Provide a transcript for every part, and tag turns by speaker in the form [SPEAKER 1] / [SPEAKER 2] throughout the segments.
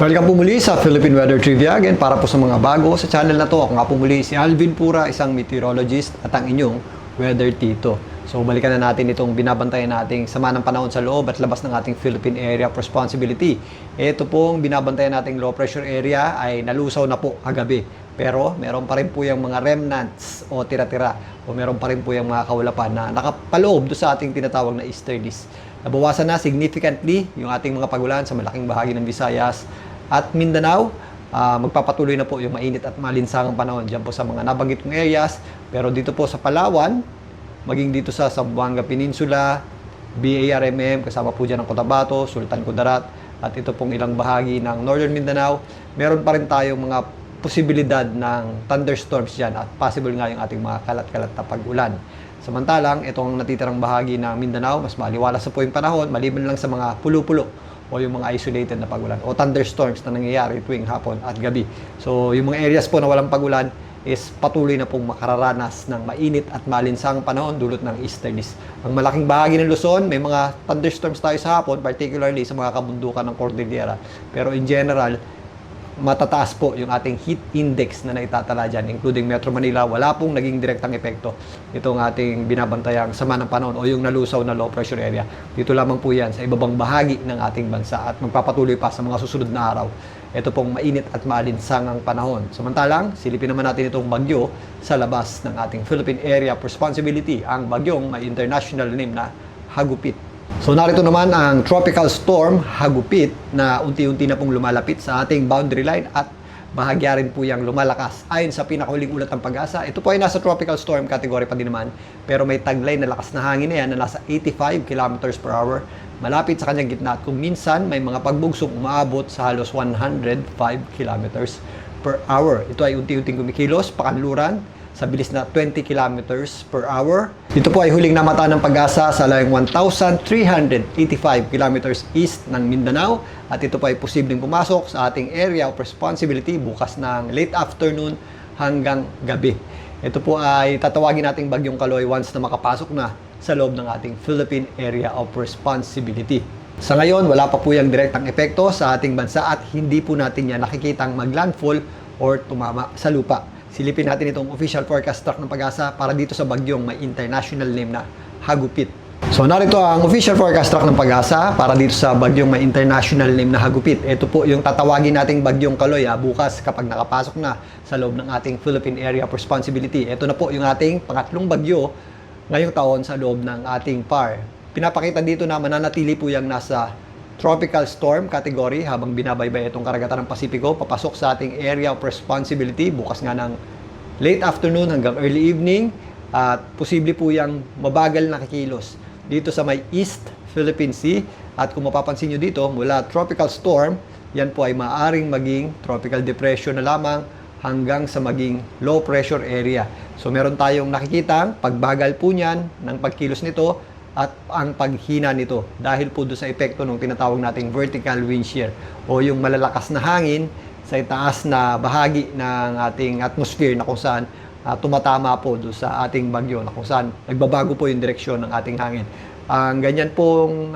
[SPEAKER 1] Welcome po muli sa Philippine Weather Trivia. Again, para po sa mga bago sa channel na to, ako nga po muli si Alvin Pura, isang meteorologist at ang inyong weather tito. So, balikan na natin itong binabantayan nating sama ng panahon sa loob at labas ng ating Philippine Area of Responsibility. Ito pong binabantayan nating low pressure area ay nalusaw na po kagabi. Pero meron pa rin po yung mga remnants o tira-tira o meron pa rin po yung mga kawalapan na nakapaloob do sa ating tinatawag na easterlies. Nabawasan na significantly yung ating mga pagulan sa malaking bahagi ng Visayas at Mindanao. Magpapatuloy na po yung mainit at malinsangang panahon dyan po sa mga nabanggit kong areas. Pero dito po sa Palawan, maging dito sa Zamboanga Peninsula, BARMM, kasama po dyan ang Cotabato, Sultan Kudarat, at ito pong ilang bahagi ng Northern Mindanao, meron pa rin tayong mga posibilidad ng thunderstorms dyan at possible nga yung ating mga kalat-kalat na pag-ulan. Samantalang, itong natitirang bahagi ng Mindanao, mas maliwalas na po yung panahon, maliban lang sa mga pulo-pulo o yung mga isolated na pag-ulan o thunderstorms na nangyayari tuwing hapon at gabi. So, yung mga areas po na walang pag-ulan is patuloy na pong makararanas ng mainit at malinsang panahon dulot ng easterlies. Ang malaking bahagi ng Luzon, may mga thunderstorms tayo sa hapon, particularly sa mga kabundukan ng Cordillera. Pero in general, matataas po yung ating heat index na naitatala dyan, including Metro Manila. Wala pong naging direktang epekto itong ating binabantayang sama ng panahon o yung nalusaw na low pressure area. Dito lamang po yan sa ibabang bahagi ng ating bansa at magpapatuloy pa sa mga susunod na araw. Ito pong mainit at malinsangang panahon. Samantalang, silipin naman natin itong bagyo sa labas ng ating Philippine Area of Responsibility, ang bagyong may international name na Hagupit. So narito naman ang tropical storm Hagupit na unti-unti na pong lumalapit sa ating boundary line at bahagya rin po yung lumalakas. Ayon sa pinakahuling ulat ng Pag-asa, ito po ay nasa tropical storm category pa din naman, pero may taglay na lakas na hangin na yan na nasa 85 km per hour malapit sa kanyang gitna at kung minsan may mga pagbugsong umaabot sa halos 105 km per hour. Ito ay unti-unting kumikilos, pakanluran sa bilis na 20 km per hour. Ito po ay huling namata ng Pag-asa sa layong 1,385 km east ng Mindanao at ito po ay posibleng pumasok sa ating area of responsibility bukas ng late afternoon hanggang gabi. Ito po ay tatawagin nating bagyong Kaloy once na makapasok na sa loob ng ating Philippine Area of Responsibility. Sa ngayon, wala pa po yung direktang epekto sa ating bansa at hindi po natin yan nakikitang maglandfall or tumama sa lupa. Silipin natin itong official forecast track ng Pag-asa para dito sa bagyong may international name na Hagupit. So narito ang official forecast track ng Pag-asa para dito sa bagyong may international name na Hagupit. Ito po yung tatawagin nating bagyong Kaloy bukas kapag nakapasok na sa loob ng ating Philippine Area of Responsibility. Ito na po yung ating pangatlong bagyo ngayong taon sa loob ng ating PAR. Pinapakita dito na mananatili po yung nasa tropical storm category habang binabaybay itong karagatan ng Pasipiko papasok sa ating area of responsibility bukas nga ng late afternoon hanggang early evening at posible po yung mabagal na kikilos dito sa may East Philippine Sea at kung mapapansin nyo dito mula tropical storm yan po ay maaaring maging tropical depression na lamang hanggang sa maging low pressure area. So meron tayong nakikitang pagbagal po niyan ng pagkilos nito at ang paghina nito dahil po doon sa epekto ng tinatawag nating vertical wind shear o yung malalakas na hangin sa itaas na bahagi ng ating atmosphere na kung saan tumatama po doon sa ating bagyo na kung saan nagbabago po yung direksyon ng ating hangin. Ang ganyan pong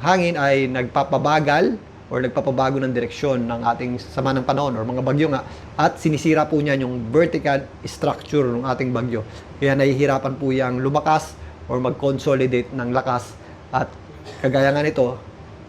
[SPEAKER 1] hangin ay nagpapabagal or nagpapabago ng direksyon ng ating sama ng panahon or mga bagyo nga at sinisira po niyan yung vertical structure ng ating bagyo. Kaya nahihirapan po yung lumakas or mag-consolidate ng lakas at kagaya nga nito,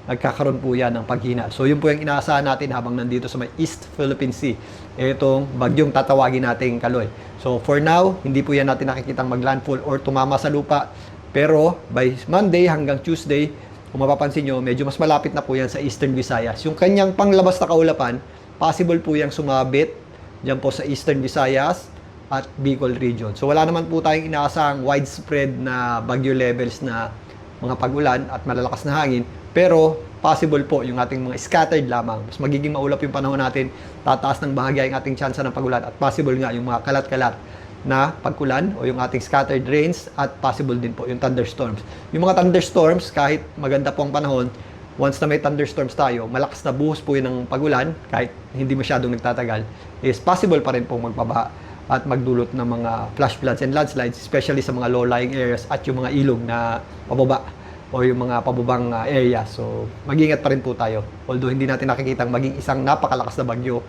[SPEAKER 1] nagkakaroon po yan ng paghina. So yun po yung inaasahan natin habang nandito sa may East Philippine Sea. Itong bagyong tatawagin nating Kaloy. So for now, hindi po yan natin nakikitang maglandfall or tumama sa lupa. Pero by Monday hanggang Tuesday, kung mapapansin nyo, medyo mas malapit na po yan sa Eastern Visayas. Yung kanyang panglabas na kaulapan, possible po yung sumabit dyan po sa Eastern Visayas at Bicol region. So wala naman po tayong inaasahang widespread na bagyo levels na mga pag-ulan at malalakas na hangin. Pero possible po yung ating mga scattered lamang. Mas magiging maulap yung panahon natin, tataas ng bahagya yung ating tsansa ng pag-ulan at possible nga yung mga kalat-kalat na pag-ulan o yung ating scattered rains at possible din po yung thunderstorms. Yung mga thunderstorms, kahit maganda po ang panahon, once na may thunderstorms tayo, malakas na buhos po yun ng pag-ulan, kahit hindi masyadong nagtatagal, is possible pa rin pong magpabaha at magdulot ng mga flash floods and landslides, especially sa mga low-lying areas at yung mga ilog na pababa o yung mga pabubang area. So, mag-ingat pa rin po tayo. Although hindi natin nakikita maging isang napakalakas na bagyo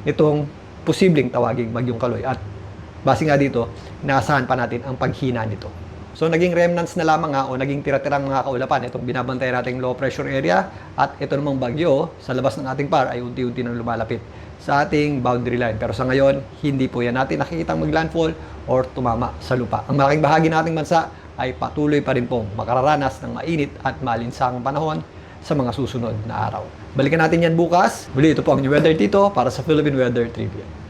[SPEAKER 1] itong posibleng tawaging bagyong Kaloy. At base nga dito, inaasahan pa natin ang paghina nito. So, naging remnants na lamang o naging tira-tirang mga kaulapan itong binabantay nating low pressure area at ito namang bagyo sa labas ng ating PAR ay unti-unti nang lumalapit sa ating boundary line. Pero sa ngayon, hindi po yan natin nakikitang maglandfall or tumama sa lupa. Ang malaking bahagi nating bansa ay patuloy pa rin pong makararanas ng mainit at malinsangang panahon sa mga susunod na araw. Balikan natin yan bukas. Muli, ito po ang New Weather Tito para sa Philippine Weather Trivia.